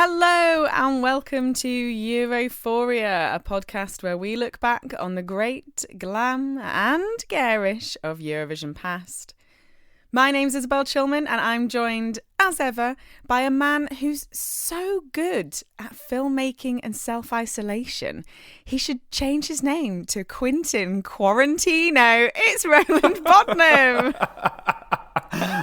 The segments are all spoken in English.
Hello and welcome to Europhoria, a podcast where we look back on the great, glam and garish of Eurovision past. My name's Isobel Chilman and I'm joined, as ever, by a man who's so good at filmmaking and self-isolation. He should change his name to Quentin Quarantino. It's Roland Bodnam.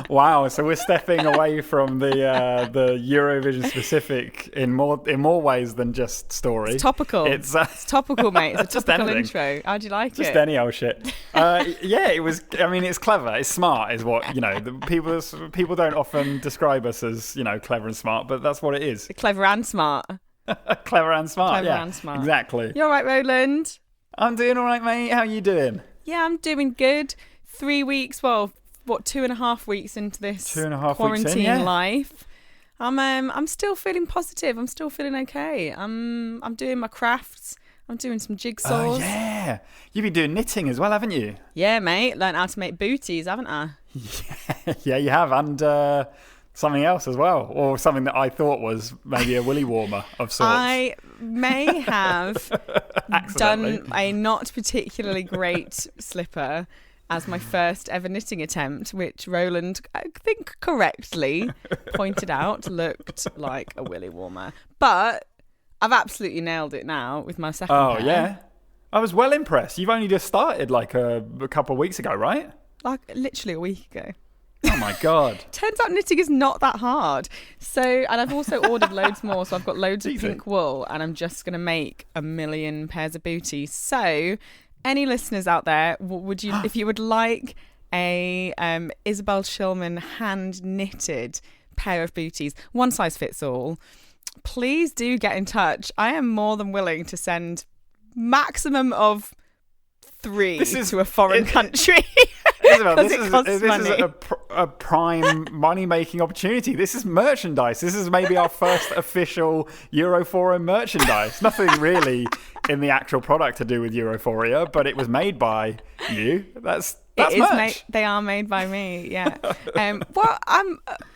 Wow, so we're stepping away from the Eurovision specific in more ways than just story. It's topical. It's topical, mate. It's a topical intro. How'd you like it? Just any old shit. Yeah, it was. I mean, it's clever. It's smart, is what people don't often describe us as clever and smart, but that's what it is. Clever and smart. Clever and smart. Clever yeah, and smart. Exactly. You're right, Roland. I'm doing all right, mate. How are you doing? Yeah, I'm doing good. 3 weeks. Well. 2.5 weeks into this 2.5 quarantine life, I'm still feeling positive. I'm still feeling okay. I'm doing my crafts. I'm doing some jigsaws. Oh yeah, you've been doing knitting as well, haven't you? Yeah, mate. Learned how to make booties, haven't I? Yeah, you have, and something else as well, or something that I thought was maybe a willy warmer of sorts. I may have done a not particularly great slipper as my first ever knitting attempt, which Roland, I think correctly, pointed out looked like a willy warmer. But I've absolutely nailed it now with my second pair. Yeah. I was well impressed. You've only just started like a couple of weeks ago, right? Like literally a week ago. Oh my God. Turns out knitting is not that hard. And I've also ordered loads more. So I've got loads of pink wool and I'm just going to make 1 million pairs of booties. So any listeners out there, would you, if you would like a Isobel Chilman hand knitted pair of booties, one size fits all, please do get in touch. I am more than willing to send maximum of 3 to a foreign country. Isobel, this is a prime money-making opportunity. This is merchandise. This is maybe our first official Europhoria merchandise. Nothing really in the actual product to do with Europhoria, but it was made by you. That's merch. They are made by me, yeah.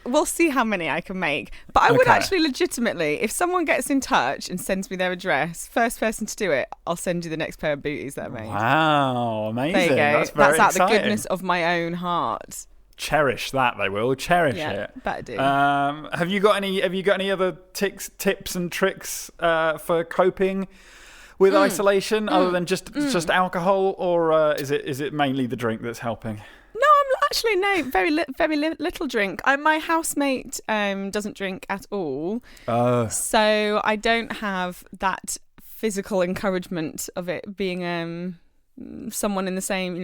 We'll see how many I can make. But I would actually legitimately, if someone gets in touch and sends me their address, first person to do it, I'll send you the next pair of booties that I made. Wow, amazing. There you go. That's out the goodness of my own heart. Cherish that, they will. Cherish it. Better do. Have you got any other tips and tricks for coping with isolation, other than just alcohol, or is it mainly the drink that's helping? No, very little drink. My housemate doesn't drink at all, so I don't have that physical encouragement of it being someone in the same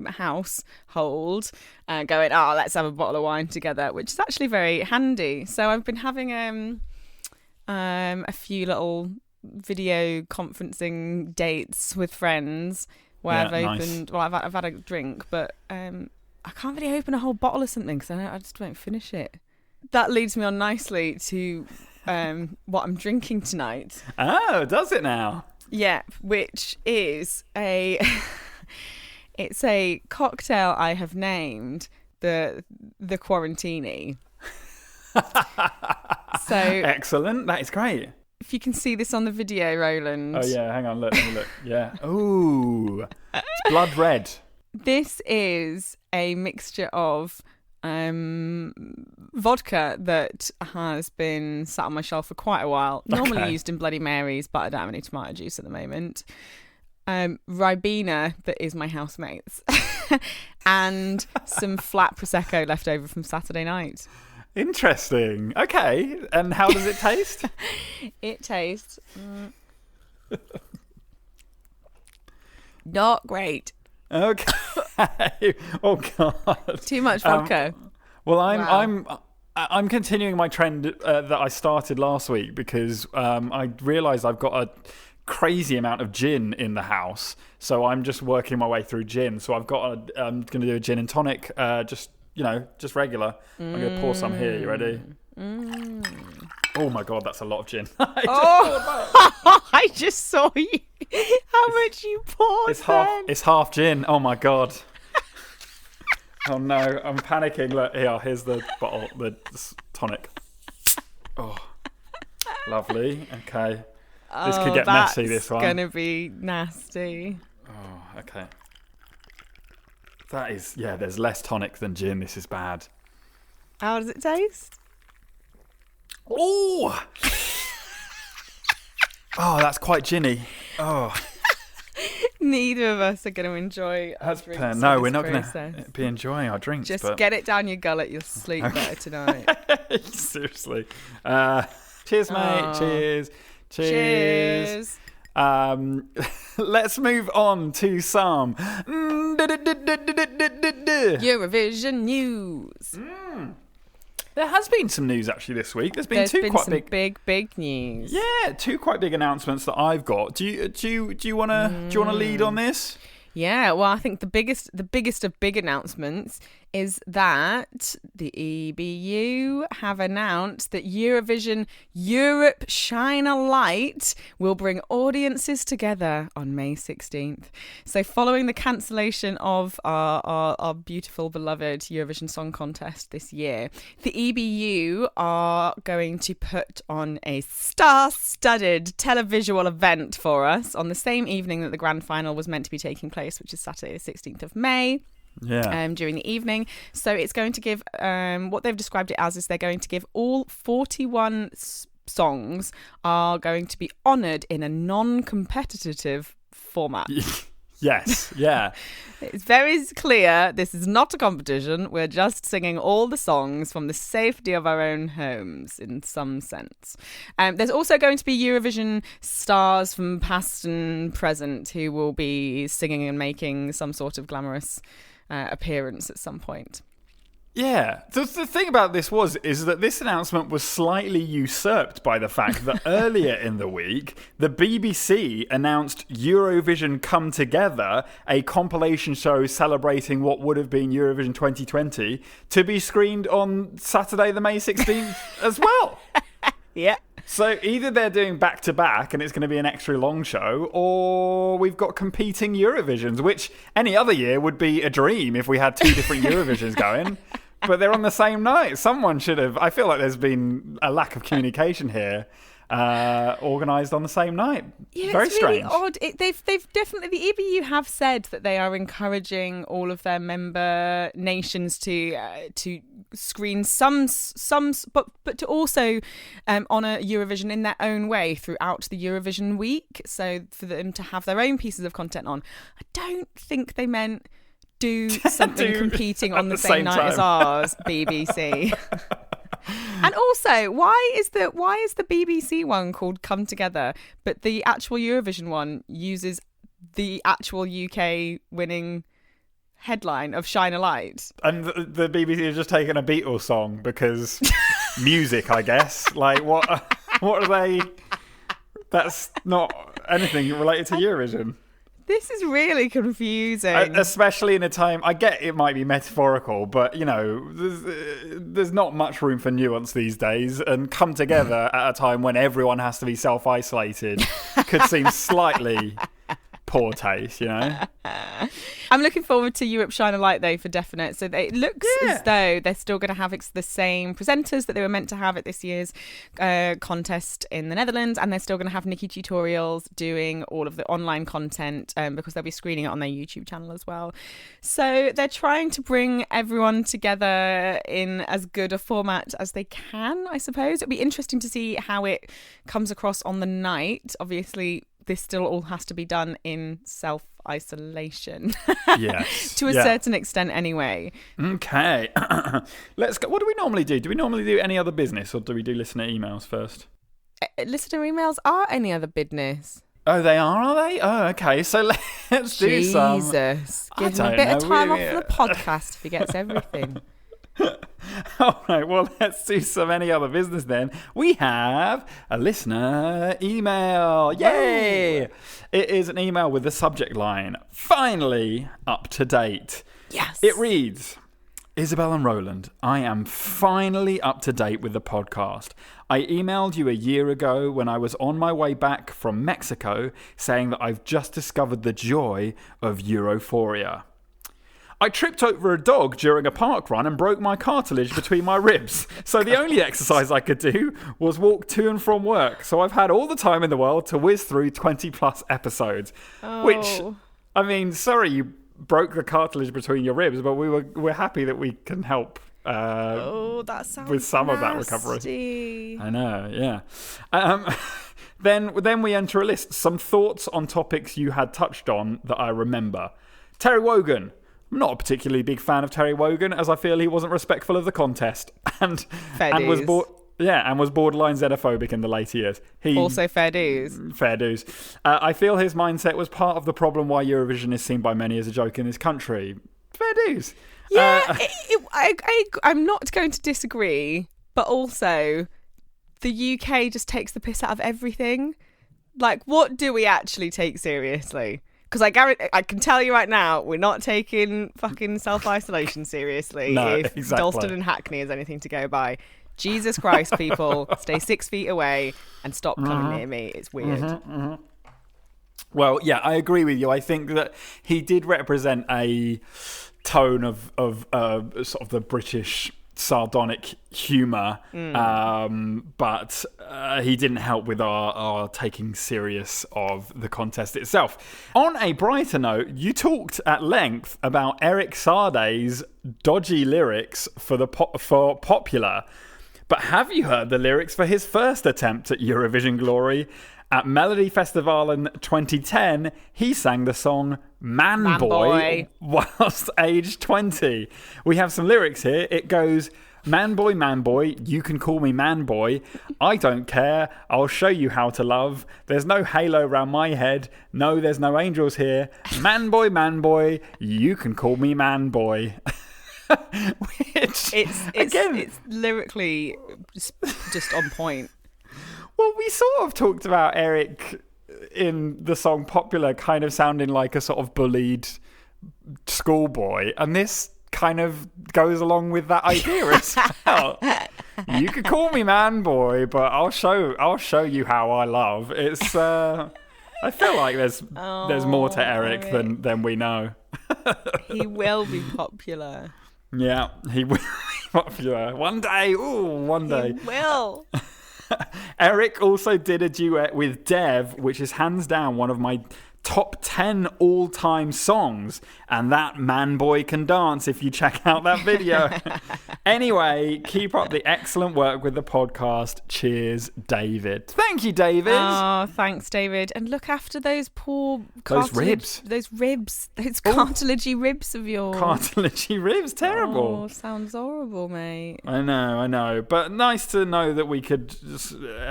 household going, let's have a bottle of wine together, which is actually very handy. So I've been having a few little video conferencing dates with friends where I've had a drink, but I can't really open a whole bottle of something because I just won't finish it. That leads me on nicely to what I'm drinking tonight. Oh, does it now? Yeah, which is it's a cocktail I have named the Quarantini. So excellent, that is great. If you can see this on the video, Roland. Oh yeah, hang on, let me look. Yeah. Ooh, it's blood red. This is a mixture of vodka that has been sat on my shelf for quite a while. Normally used in Bloody Marys, but I don't have any tomato juice at the moment. Ribena that is my housemate's, and some flat prosecco left over from Saturday night. Interesting. Okay, and how does it taste? It tastes not great. Okay. Oh God. Too much vodka. Well, I'm continuing my trend that I started last week because I realised I've got a crazy amount of gin in the house, so I'm just working my way through gin. So I'm going to do a gin and tonic, just regular. I'm going to pour some here. You ready? Oh my God, that's a lot of gin. I just saw you. How much you poured? It's half gin. Oh my God. Oh no, I'm panicking. Look, here's the bottle, the tonic. Oh. Lovely. Okay. This could get messy, this one. That's going to be nasty. Oh, okay. That is, there's less tonic than gin. This is bad. How does it taste? Oh! Oh, that's quite ginny. Oh. Neither of us are going to enjoy our drinks. No, we're not going to be enjoying our drinks. Just get it down your gullet. You'll sleep better tonight. Seriously. Cheers, mate. Cheers. Cheers. Let's move on to some Eurovision news. There has been some news actually this week. There's been big news. Yeah, two quite big announcements that I've got. Do you want to lead on this? Yeah, well, I think the biggest of big announcements is that the EBU have announced that Eurovision Europe Shine a Light will bring audiences together on May 16th. So following the cancellation of our beautiful, beloved Eurovision Song Contest this year, the EBU are going to put on a star-studded televisual event for us on the same evening that the grand final was meant to be taking place, which is Saturday the 16th of May. During the evening. So it's going to give, what they've described it as is they're going to give all 41 songs are going to be honoured in a non-competitive format. Yes, yeah. It's very clear this is not a competition. We're just singing all the songs from the safety of our own homes in some sense. There's also going to be Eurovision stars from past and present who will be singing and making some sort of glamorous appearance at some point. Yeah. The thing about this is that this announcement was slightly usurped by the fact that earlier in the week, the BBC announced Eurovision Come Together, a compilation show celebrating what would have been Eurovision 2020, to be screened on Saturday, the May 16th as well. Yeah. So either they're doing back-to-back and it's going to be an extra long show, or we've got competing Eurovisions, which any other year would be a dream if we had two different Eurovisions going. But they're on the same night. Someone should have... I feel like there's been a lack of communication here. Organised on the same night. Yeah, Very it's strange. Really odd. They've definitely, the EBU have said that they are encouraging all of their member nations to screen some, but to also honour Eurovision in their own way throughout the Eurovision week. So for them to have their own pieces of content on. I don't think they meant do something competing on the same night as ours, BBC. And also, why is the BBC one called Come Together, but the actual Eurovision one uses the actual UK winning headline of Shine a Light? And the BBC has just taken a Beatles song because music, I guess. Like, what are they... That's not anything related to Eurovision. This is really confusing. Especially in a time, I get it might be metaphorical, but, you know, there's not much room for nuance these days. And Come Together at a time when everyone has to be self-isolated could seem slightly poor taste, you know? I'm looking forward to Europe Shine a Light, though, for definite. So it looks as though they're still going to have the same presenters that they were meant to have at this year's contest in the Netherlands, and they're still going to have Nikki Tutorials doing all of the online content because they'll be screening it on their YouTube channel as well. So they're trying to bring everyone together in as good a format as they can, I suppose. It'll be interesting to see how it comes across on the night. Obviously, this still all has to be done in self-isolation. Yes. To a certain extent anyway. Okay. Let's go. What do we normally do? Do we normally do any other business, or do we do listener emails first? Listener emails are any other business. Oh, they are they? Oh, okay. So let's do some. Jesus. Give him a bit of time off the podcast if he gets everything. All right, well, let's do some any other business then. We have a listener email. Yay! Whoa. It is an email with the subject line, finally up to date. Yes. It reads, Isobel and Roland, I am finally up to date with the podcast. I emailed you a year ago when I was on my way back from Mexico saying that I've just discovered the joy of Europhoria. I tripped over a dog during a park run and broke my cartilage between my ribs. So the only exercise I could do was walk to and from work. So I've had all the time in the world to whiz through 20 plus episodes. Oh. Which, I mean, sorry you broke the cartilage between your ribs, but we're happy that we can help that sounds with some nasty. of that recovery. I know, yeah. Then we enter a list. Some thoughts on topics you had touched on that I remember. Terry Wogan. I'm not a particularly big fan of Terry Wogan, as I feel he wasn't respectful of the contest and was borderline xenophobic in the later years. Also fair dues. Fair dues. I feel his mindset was part of the problem why Eurovision is seen by many as a joke in this country. Fair dues. Yeah, I'm not going to disagree, but also the UK just takes the piss out of everything. Like, what do we actually take seriously? Because I can tell you right now, we're not taking fucking self-isolation seriously. No, if exactly. Dalston and Hackney is anything to go by. Jesus Christ, people, stay 6 feet away and stop coming near me. It's weird. Well, yeah, I agree with you. I think that he did represent a tone of sort of the British sardonic humour, but he didn't help with our taking serious of the contest itself. On a brighter note, you talked at length about Eric Sade's dodgy lyrics for Popular, but have you heard the lyrics for his first attempt at Eurovision glory? At Melody Festival in 2010, he sang the song Man Boy whilst aged 20. We have some lyrics here. It goes, man boy, you can call me man boy. I don't care, I'll show you how to love. There's no halo round my head. No, there's no angels here. Man boy, you can call me man boy. Which, it's lyrically just on point. Well, we sort of talked about Eric in the song Popular kind of sounding like a sort of bullied schoolboy, and this kind of goes along with that idea as well. You could call me man boy, but I'll show you how I love. It's I feel like there's more to Eric than we know. He will be popular. Yeah, he will be popular one day. Ooh, one day He will. Eric also did a duet with Dev, which is hands down one of my top 10 all-time songs, and that man boy can dance if you check out that video. Anyway, keep up the excellent work with the podcast. Cheers, David. Thank you, David. Oh, thanks, David. And look after those poor ribs. Those cartilagey ribs of yours. Cartilagey ribs, terrible. Oh, sounds horrible, mate. I know. But nice to know that we could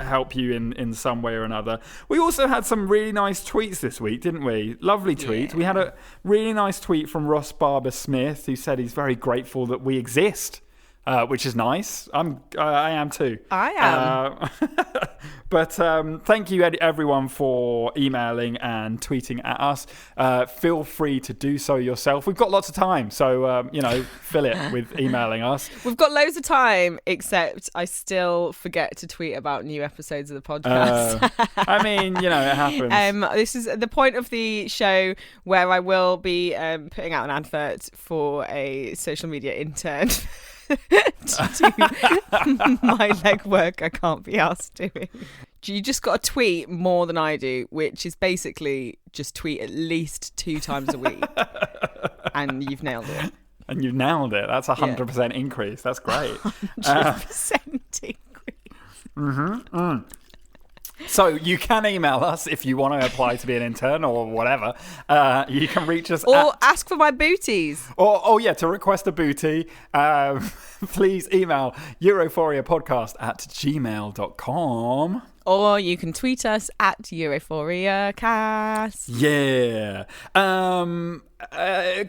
help you in some way or another. We also had some really nice tweets this week, didn't we? Lovely tweets. Yeah. We had a really nice tweet from Ross Barber Smith, who said he's very grateful that we exist, which is nice. I am too. I am. But thank you, everyone, for emailing and tweeting at us. Feel free to do so yourself. We've got lots of time, so fill it with emailing us. We've got loads of time, except I still forget to tweet about new episodes of the podcast. I mean, it happens. This is the point of the show where I will be putting out an advert for a social media intern. To do my legwork I can't be asked doing. You just got to tweet more than I do, which is basically just tweet at least 2 times a week, and you've nailed it. And you've nailed it. That's 100% increase. That's great. 100% increase. So you can email us if you want to apply to be an intern or whatever. You can reach us ask for my booties. To request a booty, please email europhoriapodcast@gmail.com. Or you can tweet us at EuphoriaCast. Yeah.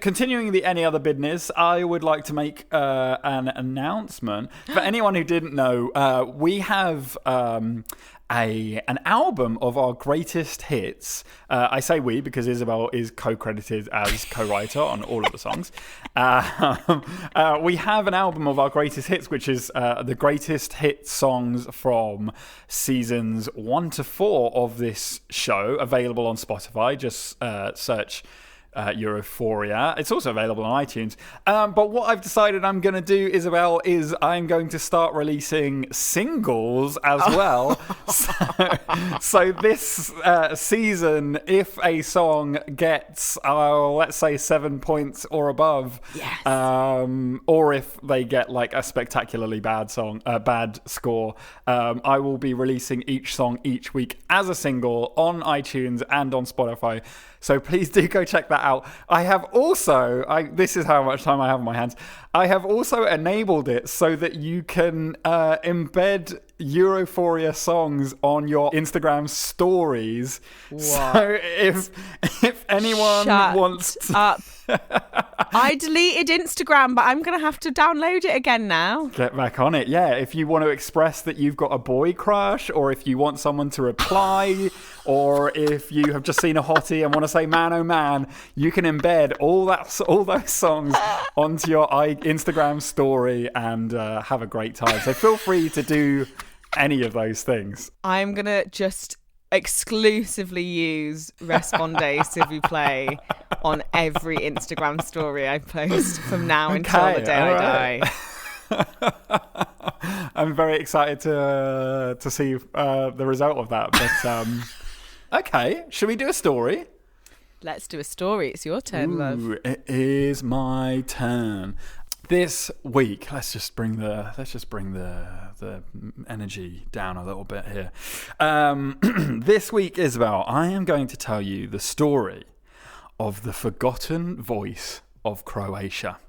Continuing the any other business, I would like to make an announcement. For anyone who didn't know, we have an album of our greatest hits. I say we because Isobel is co-credited as co-writer on all of the songs. We have an album of our greatest hits, which is the greatest hit songs from seasons 1 to 4 of this show, available on Spotify. Just search Euphoria. It's also available on iTunes. But what I've decided I'm going to do, Isobel, is I'm going to start releasing singles as well. So this season, if a song gets, let's say, 7 points or above, yes. Or if they get like a spectacularly bad score, I will be releasing each song each week as a single on iTunes and on Spotify. So please do go check that out. I have also, this is how much time I have on my hands, I have also enabled it so that you can embed Euphoria songs on your Instagram stories. What? So if anyone wants to... up. I deleted Instagram, but I'm going to have to download it again now. Get back on it. Yeah, if you want to express that you've got a boy crush, or if you want someone to reply, or if you have just seen a hottie and want to say man oh man, you can embed all those songs onto your Instagram story and have a great time. So feel free to do any of those things. I'm going to just exclusively use Responde S'il play on every Instagram story I post from now until the day I die. I'm very excited to see the result of that. But okay, should we do a story? Let's do a story. It's your turn, love. It is my turn. This week, let's just bring the energy down a little bit here. This week, Isabel, I am going to tell you the story of the forgotten voice of Croatia.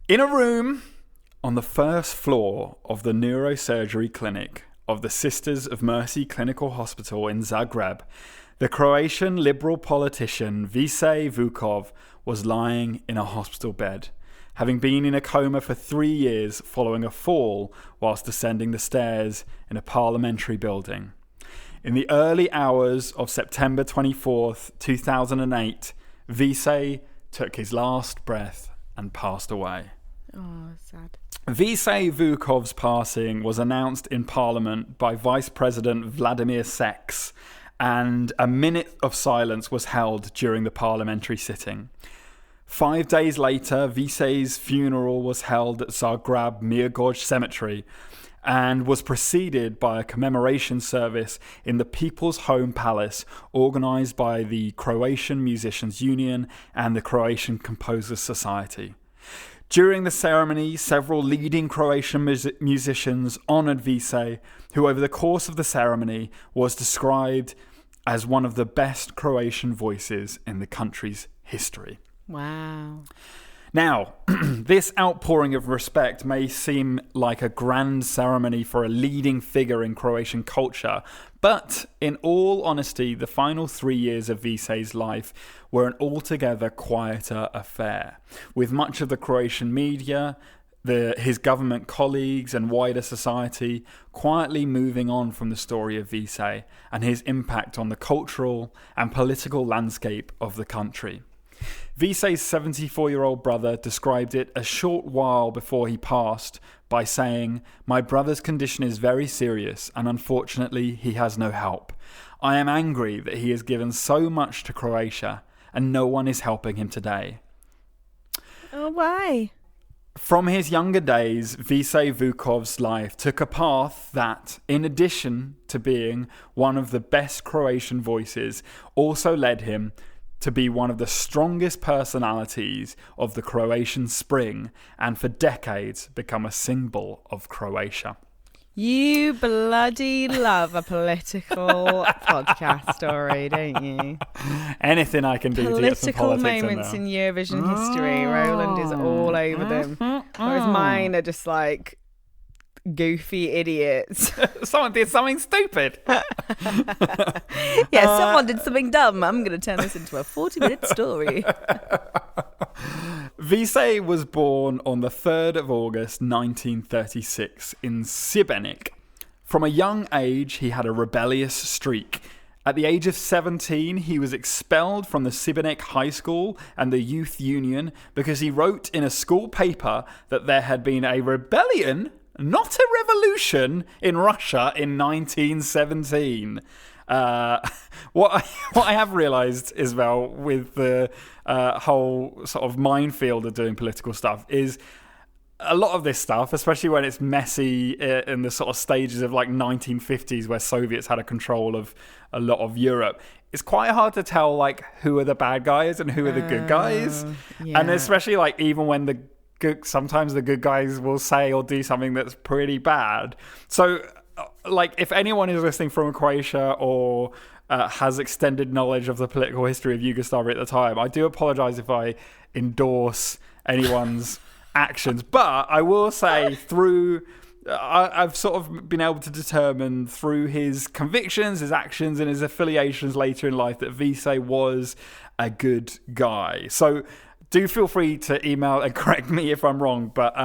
In a room on the first floor of the neurosurgery clinic of the Sisters of Mercy Clinical Hospital in Zagreb, the Croatian liberal politician Vice Vukov was lying in a hospital bed, having been in a coma for 3 years following a fall whilst descending the stairs in a parliamentary building. In the early hours of September 24th, 2008, Vice took his last breath and passed away. Oh, sad. Vice Vukov's passing was announced in Parliament by Vice President Vladimir Seks, and a minute of silence was held during the parliamentary sitting. 5 days later, Vice's funeral was held at Zagreb Mirgoj Cemetery and was preceded by a commemoration service in the People's Home Palace organised by the Croatian Musicians Union and the Croatian Composers Society. During the ceremony, several leading Croatian musicians honoured Vice, who over the course of the ceremony was described as one of the best Croatian voices in the country's history. Wow. Now, this outpouring of respect may seem like a grand ceremony for a leading figure in Croatian culture, but in all honesty, the final 3 years of Vice's life were an altogether quieter affair, with much of the Croatian media, his government colleagues and wider society quietly moving on from the story of Vice and his impact on the cultural and political landscape of the country. Vice's 74-year-old brother described it a short while before he passed by saying, "My brother's condition is very serious and unfortunately he has no help. I am angry that he has given so much to Croatia and no one is helping him today." Oh, why? From his younger days, Vice Vukov's life took a path that, in addition to being one of the best Croatian voices, also led him to be one of the strongest personalities of the Croatian spring and for decades become a symbol of Croatia. You bloody love a political podcast story, don't you? Anything I can do to get some politics moments in Eurovision history, Roland is all over them. Whereas mine are just like goofy idiots. Someone did something stupid. Yeah, someone did something dumb. I'm going to turn this into a 40-minute story. Vice was born on the 3rd of August 1936 in Šibenik. From a young age, he had a rebellious streak. At the age of 17, he was expelled from the Šibenik High School and the Youth Union because he wrote in a school paper that there had been a rebellion, not a revolution, in Russia in 1917. What I have realised, Isabel, with the whole sort of minefield of doing political stuff is a lot of this stuff, especially when it's messy in the sort of stages of like 1950s where Soviets had a control of a lot of Europe, it's quite hard to tell like who are the bad guys and who are the good guys. Yeah. And especially like even when sometimes the good guys will say or do something that's pretty bad. So like if anyone is listening from Croatia or has extended knowledge of the political history of Yugoslavia at the time, I do apologise if I endorse anyone's actions, but I will say I've sort of been able to determine through his convictions, his actions and his affiliations later in life that Vise was a good guy. So do feel free to email and correct me if I'm wrong, but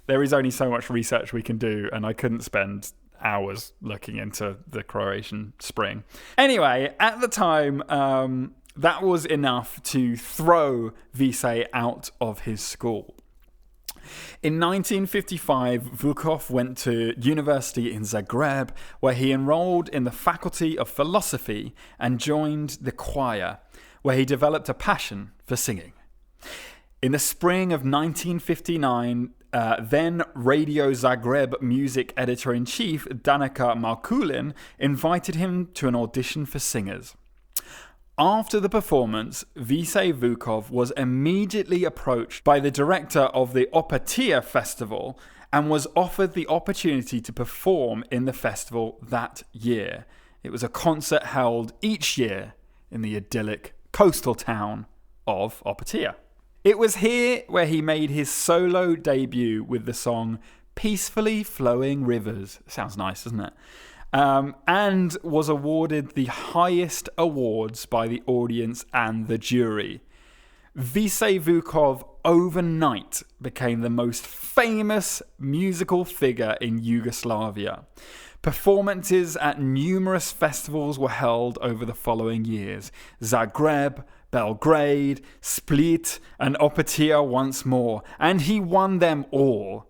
there is only so much research we can do and I couldn't spend hours looking into the Croatian Spring. Anyway, at the time, that was enough to throw Vise out of his school. In 1955, Vukov went to university in Zagreb, where he enrolled in the Faculty of Philosophy and joined the choir, where he developed a passion for singing. In the spring of 1959, then Radio Zagreb music editor-in-chief Danica Markulin invited him to an audition for singers. After the performance, Vise Vukov was immediately approached by the director of the Opatija Festival and was offered the opportunity to perform in the festival that year. It was a concert held each year in the idyllic coastal town of Opatija. It was here where he made his solo debut with the song Peacefully Flowing Rivers. Sounds nice, doesn't it? And was awarded the highest awards by the audience and the jury. Vise Vukov overnight became the most famous musical figure in Yugoslavia. Performances at numerous festivals were held over the following years: Zagreb, Belgrade, Split, and Opatija once more, and he won them all.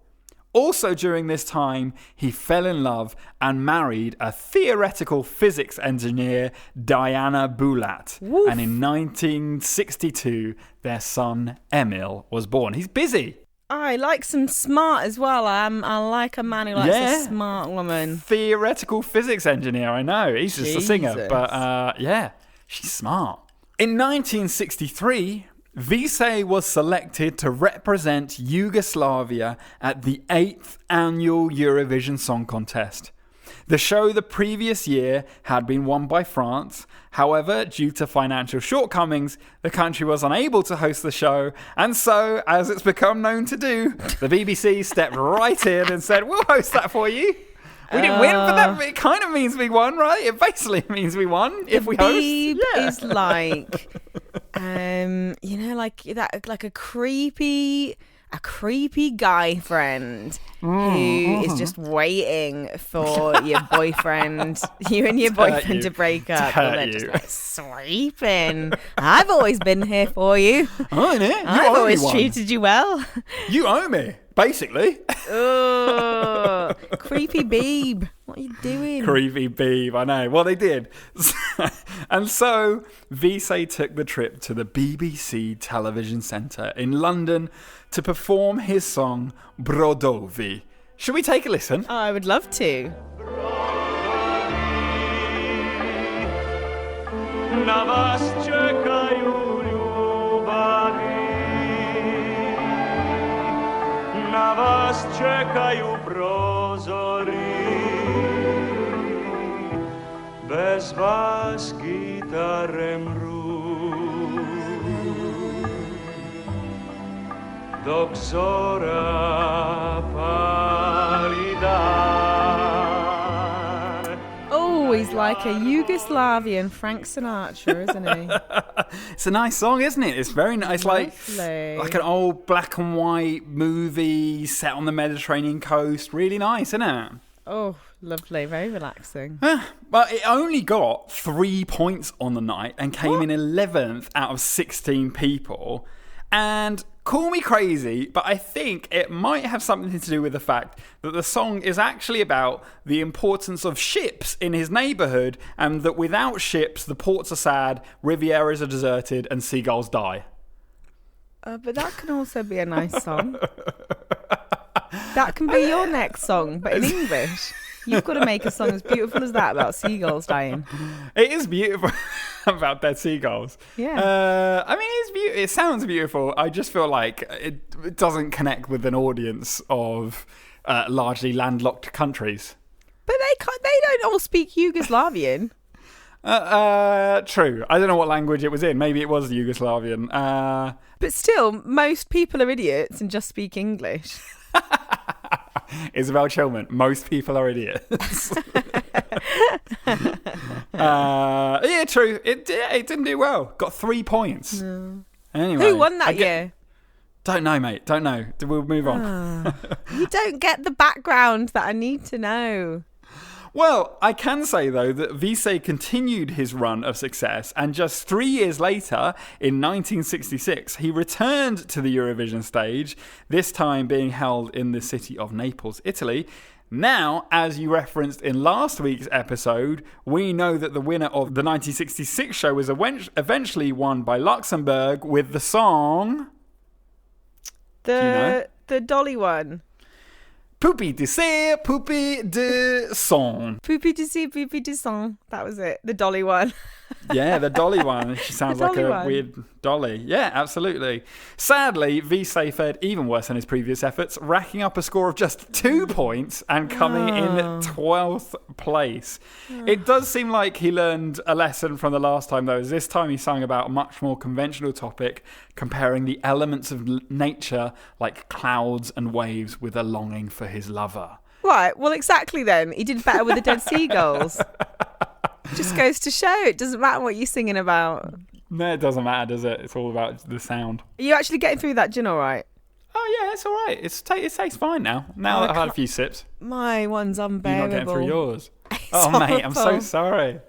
Also during this time, he fell in love and married a theoretical physics engineer, Diana Bulat. Woof. And in 1962, their son, Emil, was born. He's busy. I like some smart as well. I like a man who likes a smart woman. Theoretical physics engineer, I know. He's just a singer. But she's smart. In 1963... Vise was selected to represent Yugoslavia at the 8th annual Eurovision Song Contest. The show the previous year had been won by France. However, due to financial shortcomings, the country was unable to host the show. And so, as it's become known to do, the BBC stepped right in and said, "We'll host that for you." We didn't win, but that it kind of means we won, right? It basically means we won if we host. Is like, like a creepy guy friend who is just waiting for your boyfriend, you and your boyfriend to break up, and they're just like sweeping. I've always been here for you. I know. I've always treated you well. You owe me, basically. Oh, creepy babe. What are you doing? Creepy babe, I know. Well, they did. And so, Vise took the trip to the BBC Television Centre in London to perform his song Brodovi. Should we take a listen? Oh, I would love to. Na was czekają ljubavi, na was czekają prozori, bez was gitare mru, dok zora pali dan. Oh, he's like a Yugoslavian Frank Sinatra, isn't he? It's a nice song, isn't it? It's very nice. Like an old black and white movie set on the Mediterranean coast. Really nice, isn't it? Oh, lovely. Very relaxing. But it only got 3 points on the night and came in 11th out of 16 people. And call me crazy, but I think it might have something to do with the fact that the song is actually about the importance of ships in his neighbourhood, and that without ships, the ports are sad, Rivieras are deserted, and seagulls die. But that can also be a nice song. That can be your next song, but in English. You've got to make a song as beautiful as that about seagulls dying. It is beautiful about dead seagulls. Yeah. I mean, it sounds beautiful. I just feel like it doesn't connect with an audience of largely landlocked countries. But they don't all speak Yugoslavian. True. I don't know what language it was in. Maybe it was Yugoslavian. But still, most people are idiots and just speak English. Isabel Chilman, most people are idiots. Yeah, true. It didn't do well. Got 3 points. No. Anyway, who won that year? Don't know, mate. Don't know. We'll move on. You don't get the background that I need to know. Well, I can say, though, that Vise continued his run of success, and just 3 years later, in 1966, he returned to the Eurovision stage, this time being held in the city of Naples, Italy. Now, as you referenced in last week's episode, we know that the winner of the 1966 show was eventually won by Luxembourg with the song... The Dolly one. Poupie de Serre, Poupie de Son. Poupie de Serre, Poupie de Son. That was it. The Dolly one. Yeah, the Dolly one. She sounds like a weird dolly. Yeah, absolutely. Sadly, Vise fared even worse than his previous efforts, racking up a score of just 2 points and coming in 12th place. It does seem like he learned a lesson from the last time, though, as this time he sang about a much more conventional topic, comparing the elements of nature like clouds and waves with a longing for his lover. Right, well, exactly then. He did better with the dead seagulls. Just goes to show it doesn't matter what you're singing about. No, it doesn't matter, does it? It's all about the sound. Are you actually getting through that gin all right? Oh, yeah, it's all right. It tastes fine now. Now that I've had a few sips. My one's unbearable. You're not getting through yours. Mate, I'm so sorry.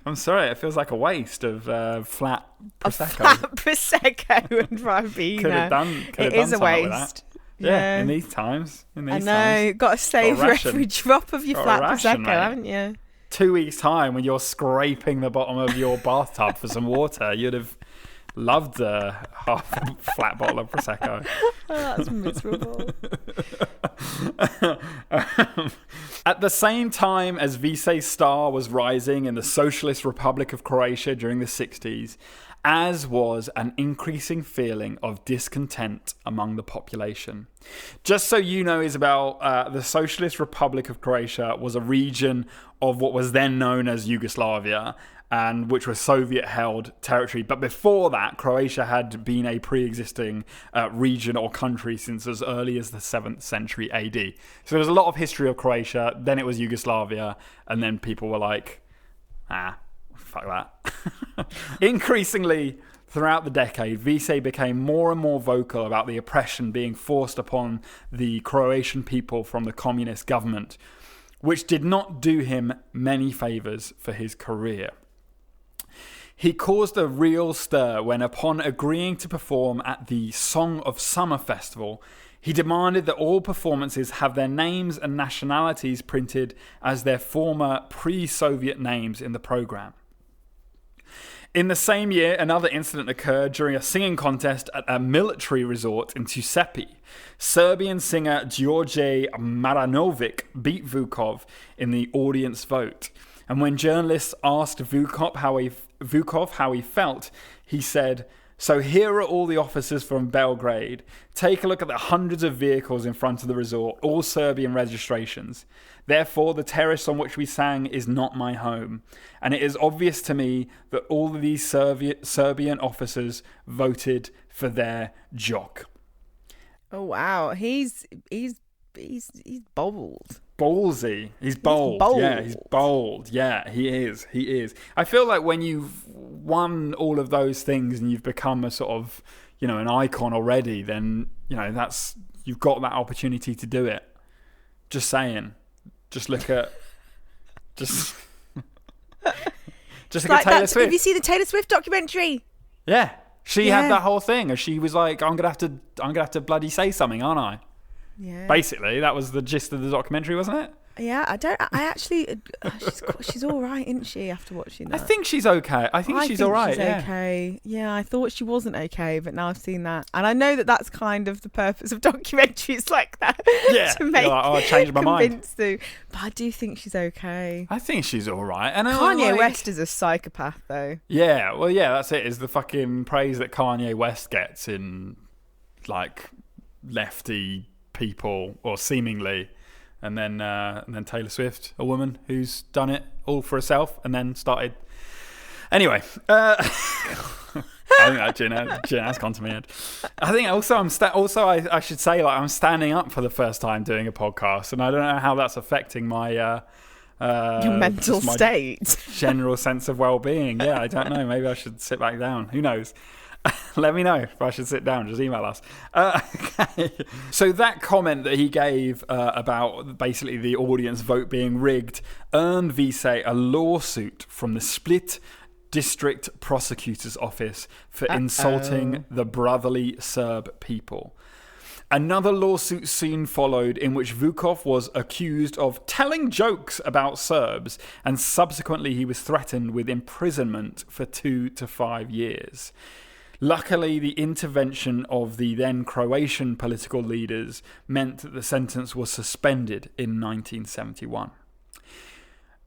I'm sorry. It feels like a waste of flat Prosecco. Flat Prosecco and Ribena. Could have done it is a waste. Yeah, in these times. I know. Got to savour every drop of your flat Prosecco, haven't you? 2 weeks' time, when you're scraping the bottom of your bathtub for some water, you'd have loved a half flat bottle of Prosecco. Oh, that's miserable. At the same time as Vise's star was rising in the Socialist Republic of Croatia during the 60s, as was an increasing feeling of discontent among the population. Just so you know, Isabel, the Socialist Republic of Croatia was a region of what was then known as Yugoslavia, and which was Soviet-held territory. But before that, Croatia had been a pre-existing region or country since as early as the 7th century AD. So there was a lot of history of Croatia, then it was Yugoslavia, and then people were like, fuck that. Increasingly, throughout the decade, Vise became more and more vocal about the oppression being forced upon the Croatian people from the communist government, which did not do him many favours for his career. He caused a real stir when, upon agreeing to perform at the Song of Summer Festival, he demanded that all performances have their names and nationalities printed as their former pre-Soviet names in the programme. In the same year, another incident occurred during a singing contest at a military resort in Tusepi. Serbian singer Đorđe Milanovic beat Vukov in the audience vote. And when journalists asked Vukov how he felt, he said, "So here are all the officers from Belgrade. Take a look at the hundreds of vehicles in front of the resort, all Serbian registrations. Therefore, the terrace on which we sang is not my home. And it is obvious to me that all of these Serbian officers voted for their jock." Oh wow, he's bold. Ballsy. He's bold. Yeah, he's bold. Yeah, he is. He is. I feel like when you've won all of those things and you've become a sort of, an icon already, then, you've got that opportunity to do it. Just saying. Just look at... Just look at Taylor Swift. Have you seen the Taylor Swift documentary? Yeah. She had that whole thing, and she was like, "I'm gonna have to bloody say something, aren't I?" Yeah. Basically, that was the gist of the documentary, wasn't it? Yeah, she's all right, isn't she, after watching that? I think she's okay. I think she's all right. She's okay. Yeah, I thought she wasn't okay, but now I've seen that. And I know that that's kind of the purpose of documentaries like that. Yeah. To make, I changed my mind. But I do think she's okay. I think she's all right. And Kanye West is a psychopath, though. Yeah, well, yeah, that's it. Is the fucking praise that Kanye West gets in, like, lefty people, or seemingly. And then Taylor Swift, a woman who's done it all for herself and then started. Anyway, I think that gin has gone to my head. I think also I should say, like, I'm standing up for the first time doing a podcast, and I don't know how that's affecting my your mental state, general sense of well-being. Yeah, I don't know. Maybe I should sit back down. Who knows? Let me know if I should sit down. Just email us. Okay. So that comment that he gave about basically the audience vote being rigged earned Vise a lawsuit from the Split District Prosecutor's Office for insulting the brotherly Serb people. Another lawsuit soon followed, in which Vukov was accused of telling jokes about Serbs, and subsequently he was threatened with imprisonment for 2 to 5 years. Luckily, the intervention of the then Croatian political leaders meant that the sentence was suspended in 1971.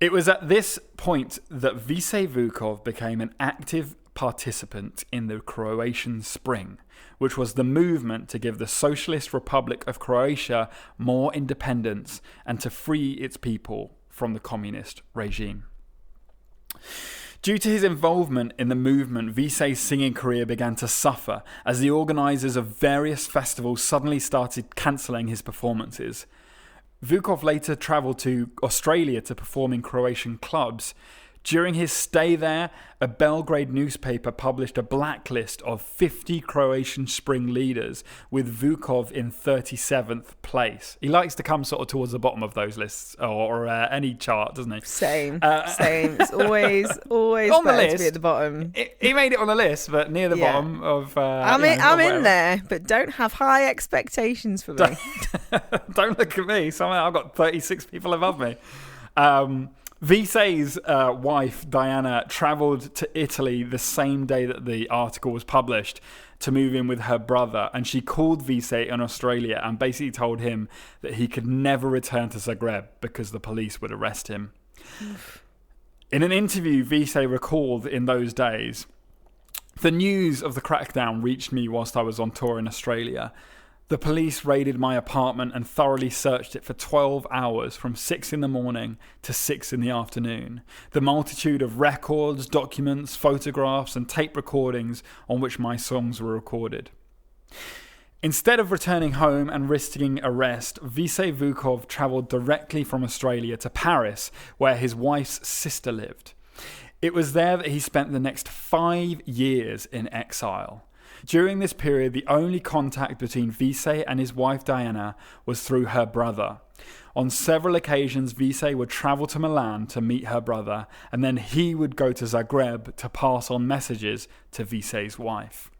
It was at this point that Vise Vukov became an active participant in the Croatian Spring, which was the movement to give the Socialist Republic of Croatia more independence and to free its people from the communist regime. Due to his involvement in the movement, Vise's singing career began to suffer as the organisers of various festivals suddenly started cancelling his performances. Vukov later travelled to Australia to perform in Croatian clubs. During his stay there, a Belgrade newspaper published a blacklist of 50 Croatian Spring leaders, with Vukov in 37th place. He likes to come sort of towards the bottom of those lists or any chart, doesn't he? Same. It's always on the list to be at the bottom. He made it on the list, but near the bottom of. I'm in there, but don't have high expectations for me. Don't look at me. Somehow I've got 36 people above me. Vise's wife, Diana, travelled to Italy the same day that the article was published to move in with her brother, and she called Vise in Australia and basically told him that he could never return to Zagreb because the police would arrest him. In an interview, Vise recalled in those days, "The news of the crackdown reached me whilst I was on tour in Australia. The police raided my apartment and thoroughly searched it for 12 hours from 6 in the morning to 6 in the afternoon. The multitude of records, documents, photographs and tape recordings on which my songs were recorded." Instead of returning home and risking arrest, Vise Vukov travelled directly from Australia to Paris, where his wife's sister lived. It was there that he spent the next 5 years in exile. During this period, the only contact between Vise and his wife Diana was through her brother. On several occasions, Vise would travel to Milan to meet her brother, and then he would go to Zagreb to pass on messages to Vise's wife.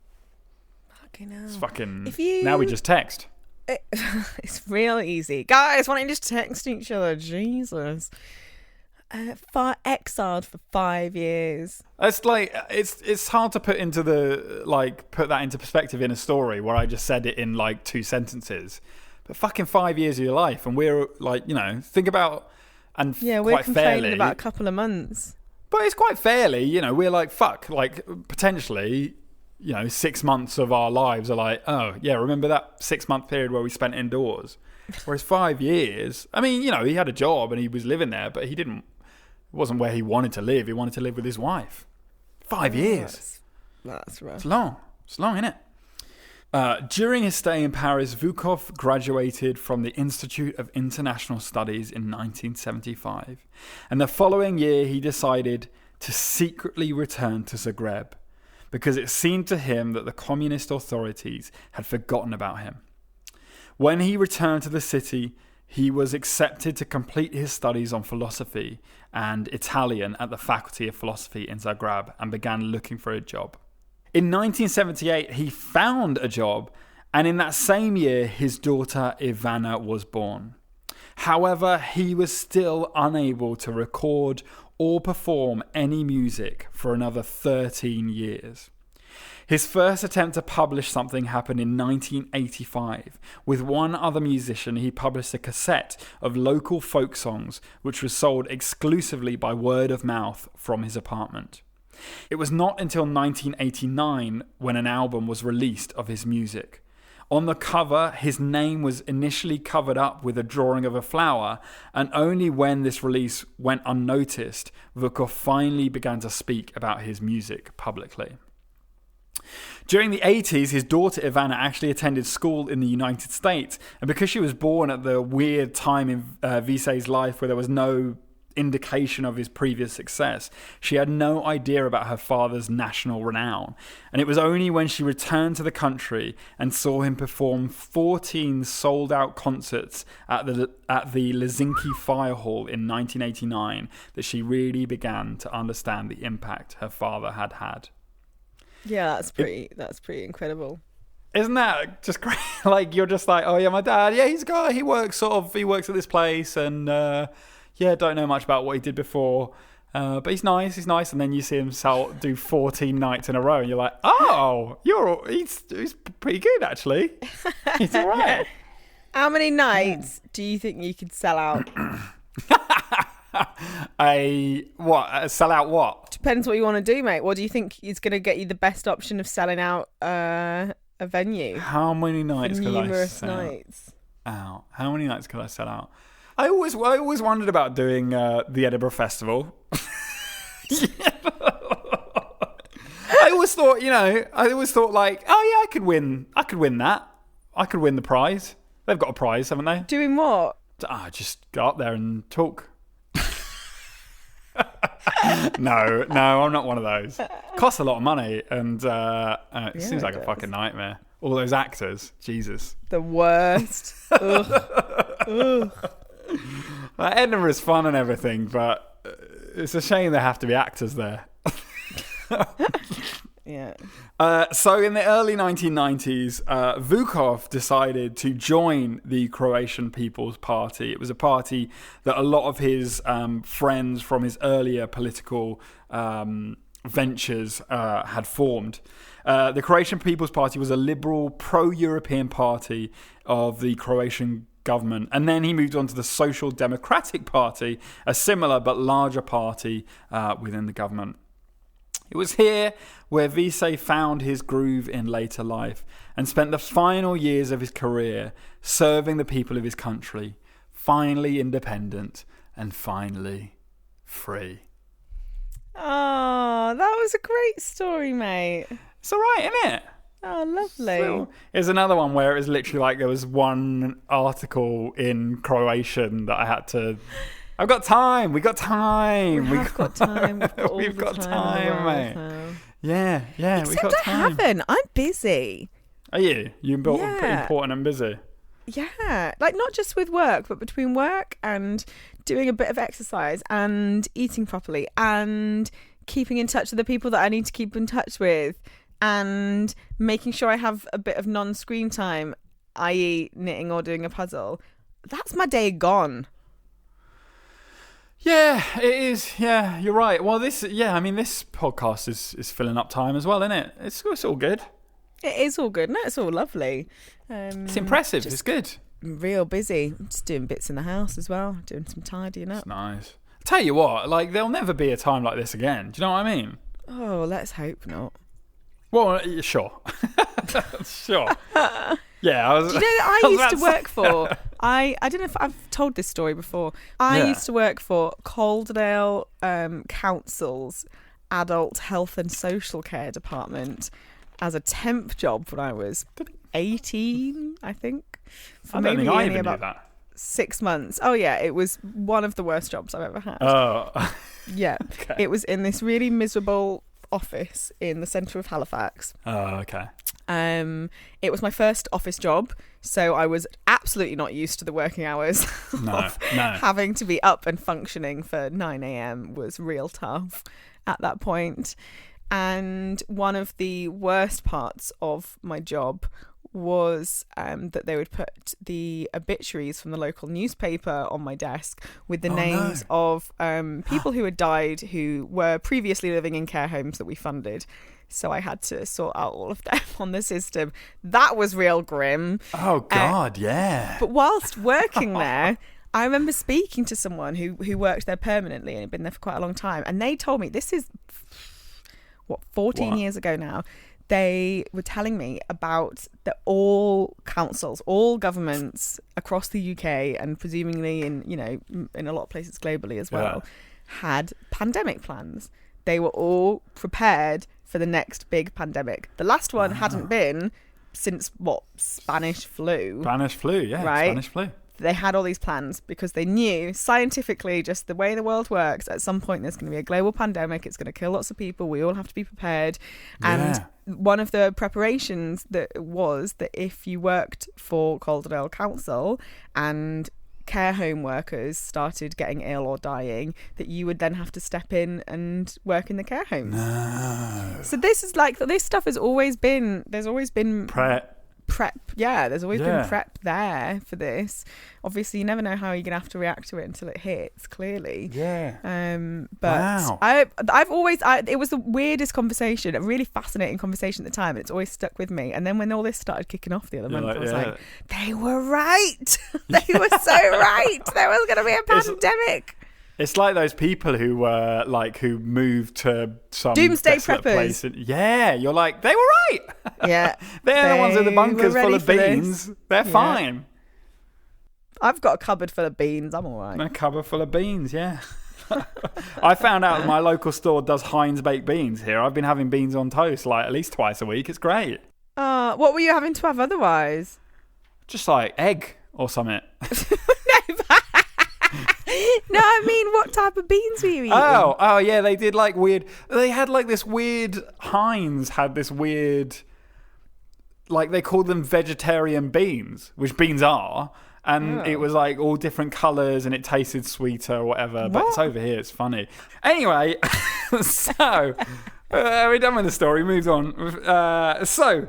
Fucking hell. It's fucking... Now we just text. It's real easy. Guys, why don't you just text each other? Jesus. Exiled for 5 years. It's like it's hard to put that into perspective in a story where I just said it in like 2 sentences. But fucking 5 years of your life, and we're like, think about we're complaining about a couple of months. But it's quite fairly, we're like potentially, 6 months of our lives are like, oh yeah, remember that 6-month period where we spent indoors? Whereas 5 years, I mean, he had a job and he was living there, but he didn't. It wasn't where he wanted to live. He wanted to live with his wife. 5 years. That's rough. It's long, isn't it? During his stay in Paris, Vukov graduated from the Institute of International Studies in 1975. And the following year, he decided to secretly return to Zagreb because it seemed to him that the communist authorities had forgotten about him. When he returned to the city, he was accepted to complete his studies on philosophy and Italian at the Faculty of Philosophy in Zagreb and began looking for a job. In 1978, he found a job, and in that same year, his daughter Ivana was born. However, he was still unable to record or perform any music for another 13 years. His first attempt to publish something happened in 1985. With one other musician, he published a cassette of local folk songs, which was sold exclusively by word of mouth from his apartment. It was not until 1989 when an album was released of his music. On the cover, his name was initially covered up with a drawing of a flower, and only when this release went unnoticed, Vukov finally began to speak about his music publicly. During the 80s, his daughter Ivana actually attended school in the United States, and because she was born at the weird time in Visey's life where there was no indication of his previous success, she had no idea about her father's national renown. And it was only when she returned to the country and saw him perform 14 sold-out concerts at the Helsinki Fire Hall in 1989 that she really began to understand the impact her father had had. Yeah, that's pretty incredible. Isn't that just great? Like, you're just like, oh yeah, my dad, yeah, he works at this place, and don't know much about what he did before, but he's nice, and then you see him do 14 nights in a row, and you're like, oh, he's pretty good, actually. He's all right. How many nights do you think you could sell out? Sell out what? Depends what you want to do, mate. What do you think is going to get you the best option of selling out a venue? How many nights could I sell out? How many nights could I sell out? I always wondered about doing the Edinburgh Festival. I always thought like, oh yeah, I could win that. I could win the prize. They've got a prize, haven't they? Doing what? Just go up there and talk. No, I'm not one of those. Costs a lot of money, and it seems like a fucking nightmare. All those actors, Jesus. The worst. Ugh. Edinburgh is fun and everything, but it's a shame there have to be actors there. Yeah. So in the early 1990s, Vukov decided to join the Croatian People's Party. It was a party that a lot of his friends from his earlier political ventures had formed. The Croatian People's Party was a liberal, pro-European party of the Croatian government, and then he moved on to the Social Democratic Party, a similar but larger party within the government. It was here where Visey found his groove in later life and spent the final years of his career serving the people of his country, finally independent and finally free. Oh, that was a great story, mate. It's all right, isn't it? Oh, lovely. So, there's another one where it was literally like there was one article in Croatian that I had to... I've got time. We got time. We've got time. We've got time, mate. Now. Yeah. Except we got time. I haven't. I'm busy. Are you? You're pretty important and busy. Yeah, like not just with work, but between work and doing a bit of exercise and eating properly and keeping in touch with the people that I need to keep in touch with and making sure I have a bit of non-screen time, i.e. knitting or doing a puzzle. That's my day gone. Yeah, it is. Yeah, you're right. Well, this podcast is filling up time as well, isn't it? It's all good. It is all good. No, it's all lovely. It's impressive. It's good. Real busy. I'm just doing bits in the house as well. Doing some tidying up. It's nice. I'll tell you what, like there'll never be a time like this again. Do you know what I mean? Oh, let's hope not. Well, sure. Sure. Yeah, Do you know that I used to work for? I don't know if I've told this story before. I used to work for Calderdale Council's Adult Health and Social Care Department as a temp job when I was 18, I think. I don't think I even knew that. 6 months. Oh yeah, it was one of the worst jobs I've ever had. Oh. Yeah. Okay. It was in this really miserable office in the centre of Halifax. Oh, okay. It was my first office job, so I was absolutely not used to the working hours. No. Having to be up and functioning for 9 a.m. was real tough at that point. And one of the worst parts of my job was that they would put the obituaries from the local newspaper on my desk with the names of people who had died who were previously living in care homes that we funded. So I had to sort out all of them on the system. That was real grim. Oh, God, yeah. But whilst working there, I remember speaking to someone who worked there permanently and had been there for quite a long time. And they told me, this is, 14 years ago now, they were telling me about that all councils, all governments across the UK and presumably in a lot of places globally as well, had pandemic plans. They were all prepared for the next big pandemic. The last one hadn't been since Spanish flu. Spanish flu, yeah, right? Spanish flu. They had all these plans because they knew scientifically, just the way the world works, at some point there's going to be a global pandemic. It's going to kill lots of people. We all have to be prepared. And one of the preparations was that if you worked for Calderdale Council and care home workers started getting ill or dying, that you would then have to step in and work in the care homes. No. So this stuff has always been, there's always been prep, there's always been prep there for this. Obviously you never know how you're gonna have to react to it until it hits, clearly. But I've always it was the weirdest conversation, a really fascinating conversation at the time, and it's always stuck with me. And then when all this started kicking off the other month, I was like, they were right. They were so right. There was gonna be a pandemic. It's like those people who were who moved to some doomsday desolate preppers. Place. You're like, they were right. Yeah, they're the ones with the bunkers full of beans. They're fine. I've got a cupboard full of beans. I'm all right. A cupboard full of beans, yeah. I found out my local store does Heinz baked beans here. I've been having beans on toast at least twice a week. It's great. What were you having to have otherwise? Just egg or something. No, I mean, what type of beans were you eating? Oh, yeah, they did weird. They had this weird. Heinz had this weird. They called them vegetarian beans, which beans are, and it was all different colours, and it tasted sweeter or whatever. But it's over here. It's funny. Anyway, so we're done with the story. Moved on. So.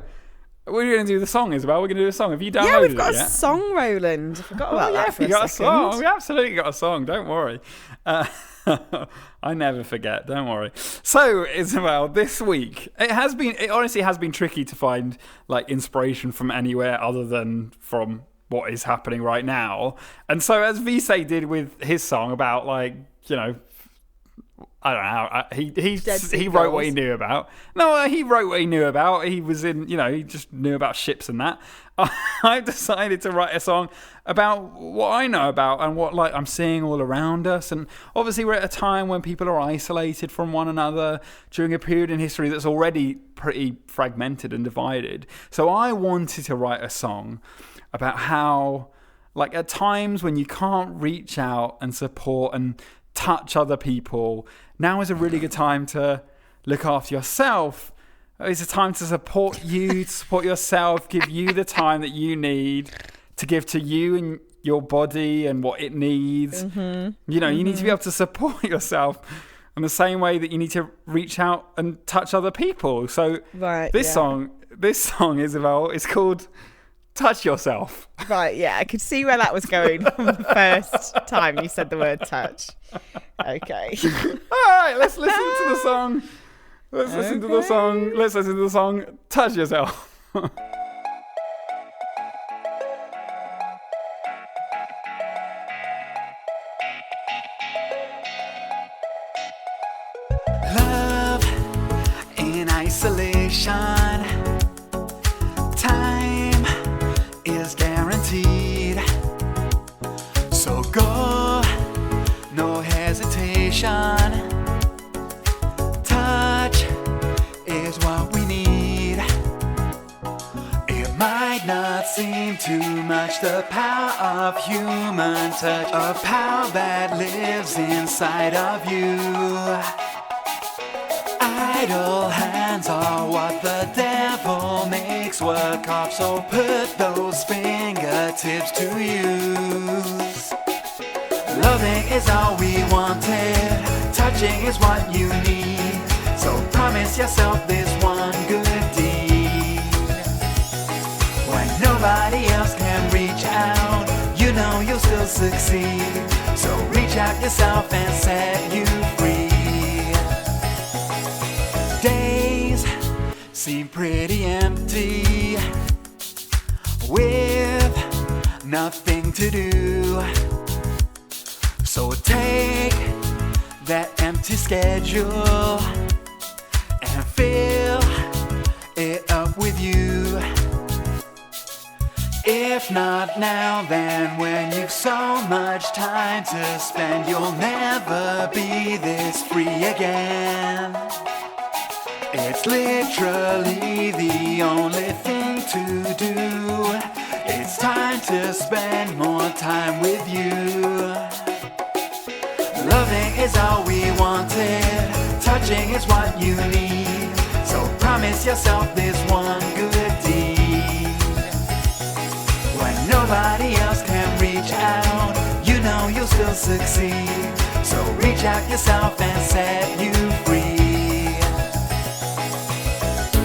We're going to do the song, Isabel. We're going to do a song. Have you downloaded it? Yeah, we've got a song, Roland. I forgot about that for a got second. A song. We absolutely got a song. Don't worry. I never forget. Don't worry. So, Isabel, this week, it honestly has been tricky to find inspiration from anywhere other than from what is happening right now. And so, as Vise did with his song about I don't know. He wrote what he knew about. No, he wrote what he knew about. He was in, he just knew about ships and that. I decided to write a song about what I know about and what I'm seeing all around us. And obviously we're at a time when people are isolated from one another during a period in history that's already pretty fragmented and divided. So I wanted to write a song about how, at times when you can't reach out and support and touch other people, now is a really good time to look after yourself. It's a time to support you, to support yourself, give you the time that you need to give to you and your body and what it needs. Mm-hmm. You need to be able to support yourself in the same way that you need to reach out and touch other people. So this song, Isabel, is called Touch Yourself. Right, yeah, I could see where that was going from the first time you said the word touch. Okay. All right, let's listen to the song. Let's listen to the song Touch Yourself. Love in isolation. Time is guaranteed. So go, no hesitation. Touch is what we need. It might not seem too much, the power of human touch, a power that lives inside of you. Idle hands are what the devil makes work of, so put those fingertips to use. Loving is all we wanted, touching is what you need, so promise promise yourself this one good deed. When nobody else can reach out, you know you'll still succeed. So reach out yourself and set you free. Days seem pretty empty with nothing to do. So take that empty schedule and fill it up with you. If not now, then when you've so much time to spend, you'll never be this free again. It's literally the only thing to do. It's time to spend more time with you. Loving is all we wanted, touching is what you need. So promise yourself this one good deed. When nobody else can reach out, you know you'll still succeed. So reach out yourself and set you free.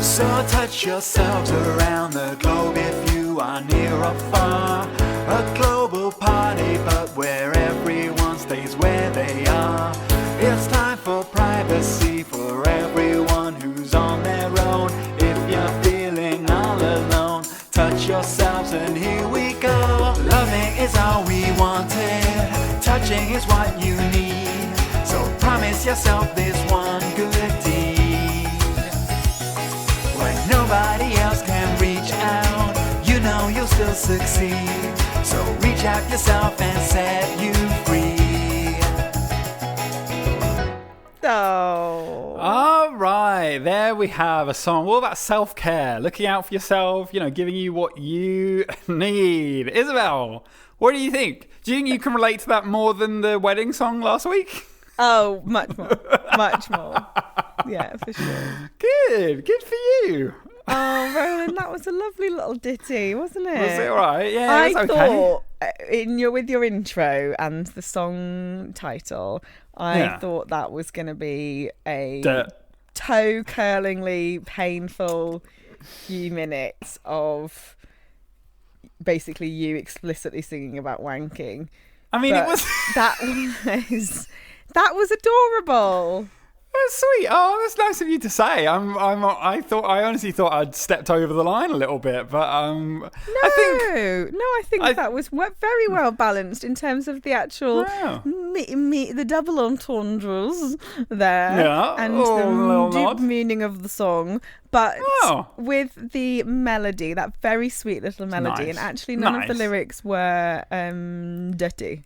So touch yourselves around the globe if you are near or far. A global party, but where everyone stays where they are. It's time for privacy for everyone who's on their own. If you're feeling all alone, touch yourselves and here we go. Loving is all we wanted, touching is what you need. So promise yourself this one good deed. When nobody else can reach out, you know you'll still succeed. So reach out yourself and set you free. Oh. All right, there we have a song all about self-care, looking out for yourself, giving you what you need. Isabel, what do you think? Do you think you can relate to that more than the wedding song last week? Oh, much more. Much more. Yeah, for sure. Good for you. Oh, Roland, that was a lovely little ditty, wasn't it? Was it all right? Yeah, I it was okay. thought, with your intro and the song title, I thought that was going to be a toe-curlingly painful few minutes of basically you explicitly singing about wanking. I mean, but it was... that was adorable. That's sweet. Oh, that's nice of you to say. I honestly thought I'd stepped over the line a little bit, but I think that was very well balanced in terms of the actual the double entendres there, and the deep meaning of the song. But with the melody, that very sweet little melody, and actually none of the lyrics were dirty.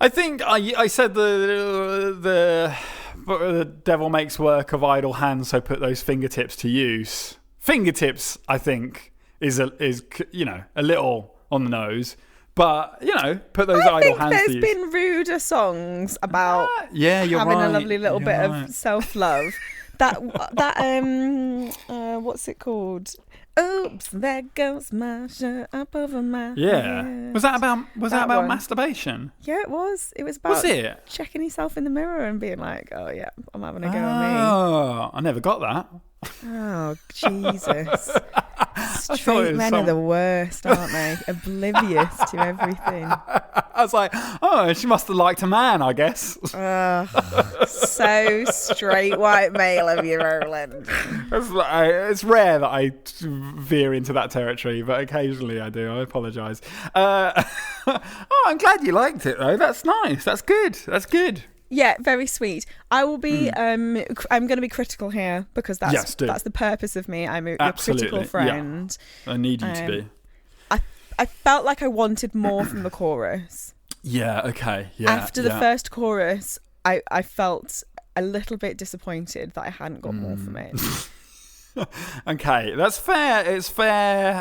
I think I said the devil makes work of idle hands, so put those fingertips to use. Fingertips, I think, is a little on the nose, but put those idle hands to use. There's been ruder songs about having a lovely little bit of self-love. That what's it called? Oops, there goes my shirt up over my head. Was that about masturbation? Yeah, it was. It was about checking yourself in the mirror and being like, oh yeah, I'm having a go at me. Oh, I never got that. Oh, Jesus. Straight men are the worst, aren't they? Oblivious to everything. I was like, oh, she must have liked a man, I guess. So straight white male of you, Roland. It's rare that I veer into that territory, but occasionally I do. I apologise. I'm glad you liked it, though. That's nice. That's good. Yeah, very sweet. I will be. I'm going to be critical here because that's the purpose of me. I'm your critical friend. Yeah. I need you to be. I felt like I wanted more from the chorus. Yeah. Okay. Yeah. After the first chorus, I felt a little bit disappointed that I hadn't got more from it. Okay, that's fair. It's fair.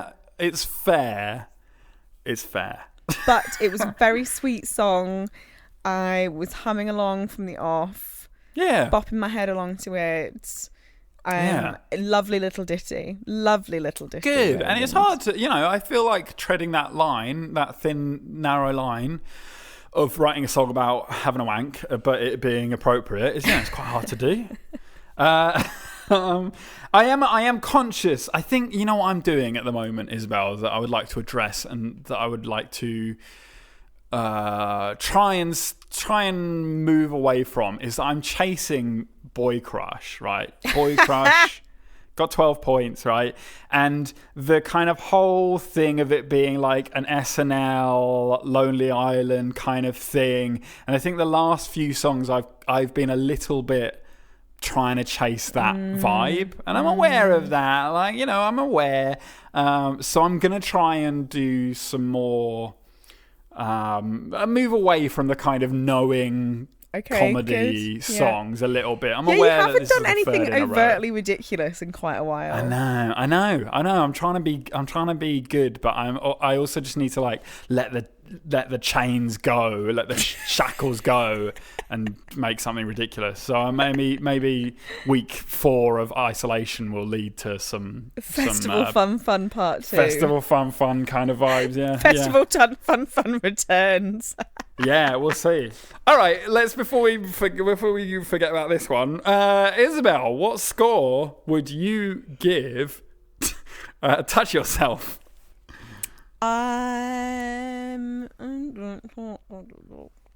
But it was a very sweet song. I was humming along from the off, bopping my head along to it. Lovely little ditty. Good, and it's hard to, I feel like treading that line, that thin, narrow line of writing a song about having a wank, but it being appropriate, it's quite hard to do. I am conscious. I think you know what I'm doing at the moment, Isabel, that I would like to address and that I would like to try and move away from is that I'm chasing Boy Crush, right? Boy Crush got 12 points, right? And the kind of whole thing of it being like an SNL Lonely Island kind of thing. And I think the last few songs I've been a little bit trying to chase that vibe, and I'm aware of that. Like, you know, I'm aware. So I'm gonna try and do some more. Move away from the kind of knowing comedy songs a little bit. I'm aware you that this haven't done is the anything third in a row. overtly ridiculous in quite a while. I know. I'm trying to be good, but I also just need to like let the chains go, let the shackles go, and make something ridiculous. So maybe week 4 of isolation will lead to some festival fun part 2. Festival fun kind of vibes. Yeah. Festival fun returns. Yeah, we'll see. All right, before we forget about this one, Isabel, what score would you give Touch Yourself?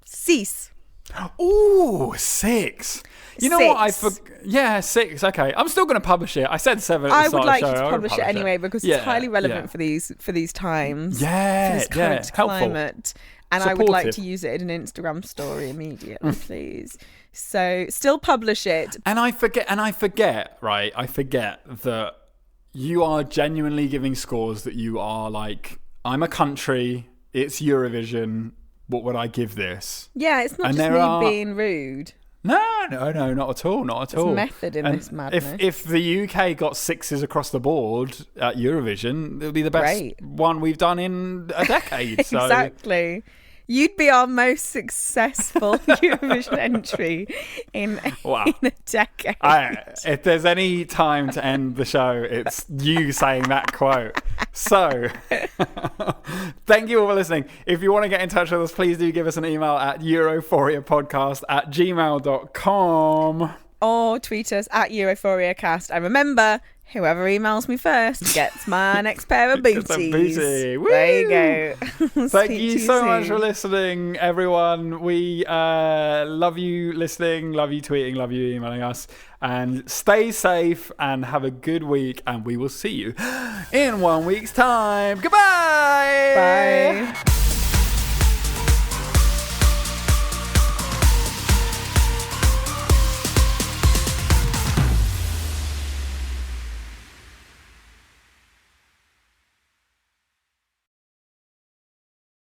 6. Ooh, 6. You know what? 6. Okay, I'm still going to publish it. I said 7 at the start I would like of you the show. to publish it anyway because it's highly relevant for these times. Yeah, for this current climate. And Supportive. I would like to use it in an Instagram story immediately, please. So, still publish it. And I forget, right? I forget that you are genuinely giving scores that you are like, I'm a country, it's Eurovision, what would I give this? Yeah, it's not just me being rude. No, not at all, There's method in this madness. If the UK got 6s across the board at Eurovision, it would be the best one we've done in a decade. Exactly. You'd be our most successful Eurovision entry in a decade. If there's any time to end the show, it's you saying that quote. So, thank you all for listening. If you want to get in touch with us, please do give us an email at europhoriapodcast@gmail.com. Or tweet us at EurophoriaCast. And remember, whoever emails me first gets my next pair of booties. Booty. There you go. Thank you so much for listening, everyone. We love you listening, love you tweeting, love you emailing us. And stay safe and have a good week. And we will see you in 1 week's time. Goodbye. Bye.